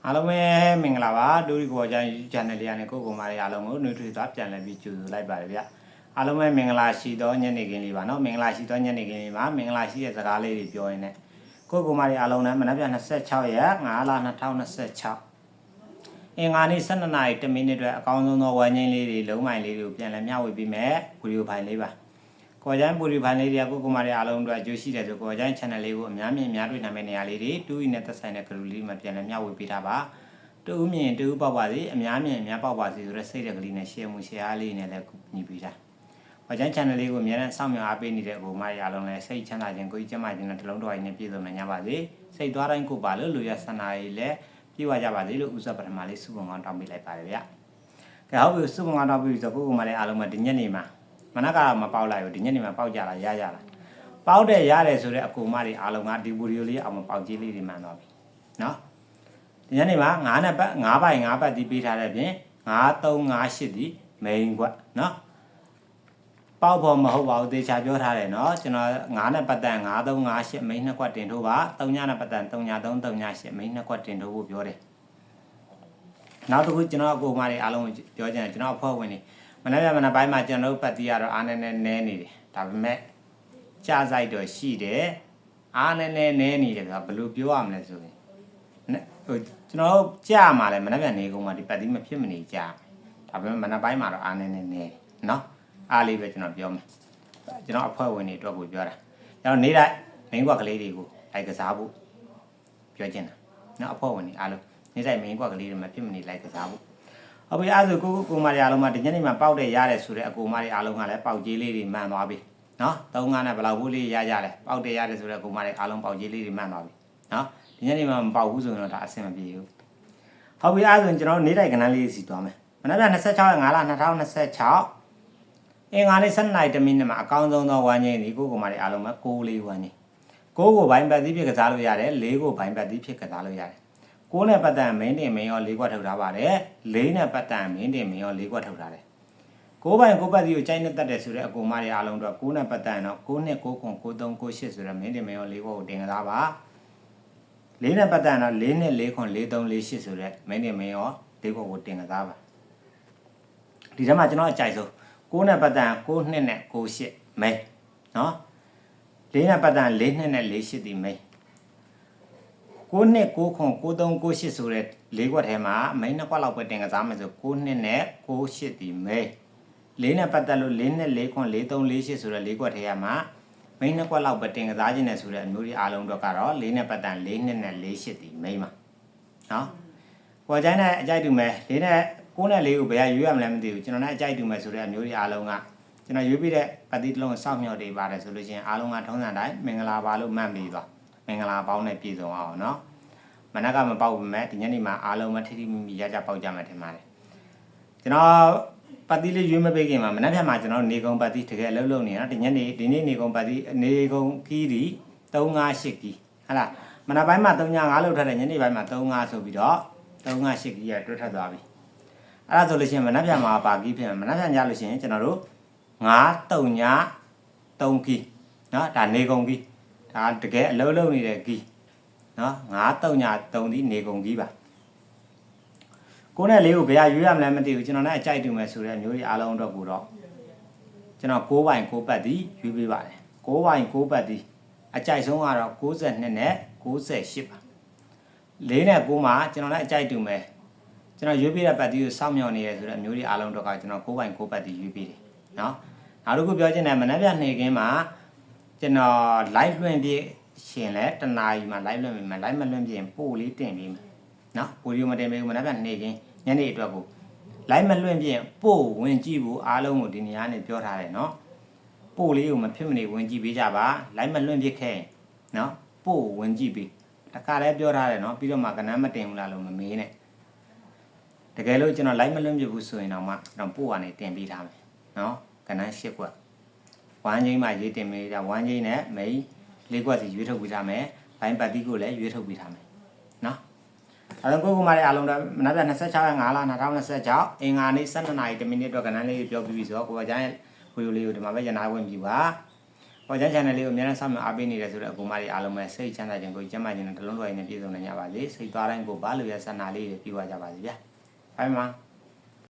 အားလုံးပဲမင်္ဂလာပါဒူရီကိုကြိုင် channel လေးကနေကိုကိုမာရီအားလုံးကိုနှွေးထွေးသွားပြန်လည်ပြီးကြိုဆိုလိုက်ပါတယ်ဗျအားလုံးပဲမင်္ဂလာရှိသောညနေခင်းလေးပါနော်မင်္ဂလာရှိသောညနေခင်းလေးမှာမင်္ဂလာရှိတဲ့စကားလေးတွေပြောရင်းနဲ့ကိုကိုမာရီအားလုံးနဲ့မနက်ဖြန်26ရက်5လ2026အင်္ဂါနေ့12နာရီ10မိနစ်အတွက်အကောင်းဆုံးသောဝမ်းငိမ့်လေးတွေလုံးမိုင်လေးတွေကိုပြန်လည်မျှဝေပေးမယ်ဗီဒီယိုဖိုင်လေးပါကိုကြိုင်ဗီဒီယိုဖိုင်လေးတွေကကိုကိုမာရီအားလုံးအတွက်အကျိုးရှိတယ်ဆိုကိုကြိုင် channel လေးကိုအများမြင်များတွေ့နိုင်မယ့်နေရာလေးတွေတူးရီနဲ့သက်ဆိုင်တဲ့ဂရုလေးမှာပြန်လည်မျှဝေပေးထားပါတူးမြင်တူးပေါက်ပါစေအများမြင်အများပေါက်ပါစေဆိုတဲ့စိတ်ရကလေးနဲ့ share မှု share လေးနဲ့လည်းညီပေးတာ။ဘာကြောင့် channel လေးကိုအများနဲ့စောင့်မျှော်အားပေးနေတဲ့ကိုမရအားလုံးလည်းစိတ်ချမ်းသာခြင်းကိုယ်ကျန်းမာခြင်းနဲ့တလုံးတော်ရည်နဲ့ပြည့်စုံနိုင်ကြပါစေ။စိတ်သွားတိုင်းကိုပါလို့လူရဆန္ဒရည်လည်းပြည့်ဝကြပါစေလို့ဥစ္စာပထမလေးစုပုံကောင်းတောင်းပေးလိုက်ပါတယ်ဗျ။ကဲဟုတ်ပြီစုပုံကောင်းတောင်းပြီးဆိုကိုကိုမလည်းအားလုံးကဒီညနေမှာမနက်ကမပေါက်လိုက်ဘူးဒီညနေမှာပေါက်ကြတာရကြတာ။ပေါက်တယ်ရတယ်ဆိုတဲ့အကူမတွေအားလုံးကဒီဗီဒီယိုလေးအောင်မပေါက်ကြီးလေးတွေမှန်သွားပြီ။နော်ဒီညနေမှာ9နဲ့ပတ်9ပိုင်9ပတ်တီးပေးထားတဲ့ပြင်9358ဒီ main ကွက်နော်ပေါက်ဖို့မဟုတ်ပါဘူးတေချာပြောထားတယ်နော်ကျွန်တော်9နဲ့ပတ်တန်9358 main နှစ်ကွက်တင်ထိုးပါ3ညနဲ့ပတ်တန်3338 main နှစ်ကွက်တင်ထိုးဖို့ပြောတယ်နောက်တစ်ခုကျွန်တော်အကူမတွေအားလုံးပြောချင်တယ်ကျွန်တော်အဖွဲ့ဝင်နေမနေ့ကမနေ့ပိုင်းမှာကျွန်တော်ပတ်တီးရတော့အားနဲ့နဲနေတယ်ဒါပေမဲ့ကြားဆိုင်တော့ရှိတယ်အားနဲ့နဲနေတယ်ကဘယ်လိုပြောရမလဲဆိုရင်ကျွန်တော်ကြာမှာလဲမနေ့ကနေကုန်မှာဒီပတ်တီးမဖြစ်မနေကြာဒါပေမဲ့မနေ့ပိုင်းမှာတော့အားနေနေနော်အားလေးပဲကျွန်တော်ပြောမယ်ကျွန်တော်အဖွဲ့ဝင်တွေအတွက်ကိုပြောတာကျွန်တော်နေတိုင်းမင်းကွက်ကလေးတွေကိုလိုက်ကစားဖို့ပြောချင်တာနော်အဖွဲ့ဝင်တွေအားလုံးနေတိုင်းမင်းကွက်ကလေးတွေမဖြစ်မနေလိုက်ကစားဖို့ဟုတ်ပြီအဲ့ဒါဆိုကိုမရီအားလုံးမှာဒီညနေမှာပေါက်တဲ့ရတယ်ဆိုတဲ့အကူမရီအားလုံးကလည်းပေါက်ကြီးလေးတွေမှန်သွားပြီနော်3ငါးနဲ့ဘယ်လောက်ဘူးလေးရကြလဲပေါက်တဲ့ရတယ်ဆိုတဲ့အကူမရီအားလုံးပေါက်ကြီးလေးတွေမှန်သွားပြီနော်ဒီညနေမှာမပေါက်ဘူးဆိုရင်တော့ဒါအဆင်မပြေဘူးဟုတ်ပြီအဲ့ဒါဆိုရင်ကျွန်တော်နေတိုက်ကဏ္ဍလေးစီသွားမယ်မနက်ဖြန်26ရက်5လ2026အင်္ဂါနေ့7နာရီ10မိနစ်မှာအကောင်းဆုံးသောဝမ်းငိမ့်ဒီကိုမတွေအားလုံးမှာ6လေးဝမ်းငိမ့်6ကိုဘိုင်းပတ်သီးဖြစ်ကစားလို့ရတယ်4ကိုဘိုင်းပတ်သီးဖြစ်ကစားလို့ရတယ်6နဲ့ပတ်တန်မင်းတင်မင်းရော4ခွက်ထုတ်ထားပါတယ်4နဲ့ပတ်တန်မင်းတင်မင်းရော4ခွက်ထုတ်ထားတယ်6ဘိုင်း6ပတ်သီးကိုကြိုက်နဲ့တက်တယ်ဆိုတဲ့အကူမတွေအားလုံးတော့6နဲ့ပတ်တန်တော့9နဲ့9ခွန်9 3 9 8ဆိုတဲ့မင်းတင်မင်းရော4ခွက်ကိုတင်ကစားပါ4နဲ့ပတ်တန်တော့4နဲ့4ခွန်4 3 4 8ဆိုတဲ့မင်းတင်မင်းရော4ခွက်ကိုတင်ကစားပါဒီထဲမှာကျွန်တော်အကြိုက်ဆုံး9နဲ့ပတ်တန်9နှစ်နဲ့9 8မိန်နော်4နဲ့ပတ်တန်4နှစ်နဲ့4 8ဒီမိန်9နှစ်9ခွန်9 3 9 8ဆိုတဲ့4ခွက်ထဲမှာမိန်2ခွက်လောက်ပဲတင်ကစားမယ်ဆို9နှစ်နဲ့9 8ဒီမိန်4နဲ့ပတ်သက်လို့4နှစ်4ခွန်4 3 4 8ဆိုတဲ့4ခွက်ထဲမှာမိန်2ခွက်လောက်ပဲတင်ကစားခြင်းနဲ့ဆိုတဲ့အမျိုးတွေအားလုံးတော့ကတော့4နဲ့ပတ်တန်4နှစ်နဲ့4 8ဒီမိန်ပါနော်ပေါ်ကြိုင်းနဲ့အကြိုက်တူမယ်4နဲ့9နဲ့4ကိုဘယ်ရွေးရမလဲမသိဘူးကျွန်တော်လည်းအကြိုက်တူမယ်ဆိုတဲ့အမျိုးတွေအားလုံးကကျွန်တော်ရွေးပြီးတဲ့ပတ်တိတစ်လုံးစောင့်မျှော်နေပါတယ်ဆိုလို့ရှိရင်အားလုံးကထုံးစံတိုင်းမင်္ဂလာပါလို့မှတ်ပြီးသွားမင်္ဂလာပေါင်းနဲ့ပြည့်စုံအောင်နော်မနက်ကမပေါက်ဘူးမဲ့ဒီညနေမှာအားလုံးမထိထိမိမိရကြပေါက်ကြမှာထင်ပါတယ်ကျွန်တော်ပတ်တိလေးရွေးမပေးခင်မှာမနက်ဖြန်မှာကျွန်တော်နေကုံပတ်တိတကယ်အလုပ်လုပ်နေနော်ဒီညနေဒီနေ့နေကုံပတ်တိနေကုံကီးဒီ358ကီးဟာလားမနက်ပိုင်းမှာ305လောက်ထပ်တယ်ညနေပိုင်းမှာ35ဆိုပြီးတော့358ကီးရတွတ်ထပ်သွားပြီအဲ့ဒါဆိုလို့ရှိရင်မနက်ဖြန်မှာပါကီးဖြစ်မယ်မနက်ဖြန်ကြလို့ရှိရင်ကျွန်တော်တို့9 3ည3ကီးနော်ဒါနေကုံကီးဒါတကယ်အလုပ်လုပ်နေတဲ့ကီးနော်9 3ည3ဒီနေကုံကီးပါ9နဲ့4ကိုဘယ်ရွေးရမလဲမသိဘူးကျွန်တော်လည်းအကြိုက်တူမယ်ဆိုတဲ့မျိုးကြီးအားလုံးတော့ကိုတော့ကျွန်တော်6ပိုင်6ပတ်ဒီရွေးပေးပါတယ်6ပိုင်6ပတ်ဒီအကြိုက်ဆုံးကတော့62နဲ့98ပါ4နဲ့9မှာကျွန်တော်လည်းအကြိုက်တူမယ်ကျွန်တော်ရွေးပေးတဲ့ပတ်တီးကိုစောင့်မျှော်နေရဆိုတဲ့အမျိုးတွေအားလုံးတော့ကကျွန်တော်9ပိုင်9ပတ်တီးရွေးပေးတယ်နော်နောက်တစ်ခုပြောချင်တယ်မနက်ဖြန်နေ့ခင်းမှာကျွန်တော် live လွှင့်ပြရှင်လဲတနာရီမှာ live လွှင့်ပြီးမှ live မလွှင့်ပြရင်ပို့လေးတင်ပြီးမယ်နော်ဗီဒီယိုမတင်ပေးဘူးမနက်ဖြန်နေ့ခင်းညနေအတွက်ကို live မလွှင့်ပြရင်ပို့ဝင်ကြည့်ဖို့အားလုံးကိုဒီနေရာနဲ့ပြောထားတယ်နော်ပို့လေးကိုမဖြစ်မနေဝင်ကြည့်ပေးကြပါ live မလွှင့်ပြခဲ့ရင်နော်ပို့ဝင်ကြည့်ပေးတခါလဲပြောထားတယ်နော်ပြီးတော့မှကနန်းမတင်ဘူးလားလို့မမေးနဲ့တကယ်လို့ကျွန်တော် live မလွှင့်ပြဘူးဆိုရင်တော့မှကျွန်တော်ပို့ကနေတင်ပေးထားမယ်နော်ကနန်း8ခွက်ဝမ်းချင်းမှရေးတင်ပေးတာဝမ်းချင်းနဲ့မိန်4ခွက်စီရွေးထုတ်ပေးထားမယ်ဘိုင်းပတ်တီးကိုလည်းရွေးထုတ်ပေးထားမယ်နော်အဲ့တော့ကိုမလေးအားလုံးတော့မနက်ဖြန်26ရက်5လ2026အင်္ဂါနေ့12နာရီ10မိနစ်အတွက်ကနန်းလေးပြောပြီးပြီဆိုတော့ကိုကကျန်ရဲ့ဗီဒီယိုလေးကိုဒီမှာပဲရနာဝင်ပြီပါ ပေါ်ချမ်း channel လေးကိုအများနဲ့ဆောက်မြအားပေးနေတယ်ဆိုတော့အကူမတွေအားလုံးပဲစိတ်ချမ်းသာခြင်းကိုကျမ်းမာခြင်းနဲ့တလုံးတော်ရည်နဲ့ပြည့်စုံနိုင်ကြပါစေစိတ်သွားတိုင်းကိုဘာလို့ရဆန္ဒလေးတွေပြီးသွားကြပါစေဗျာဘိုင်မှာ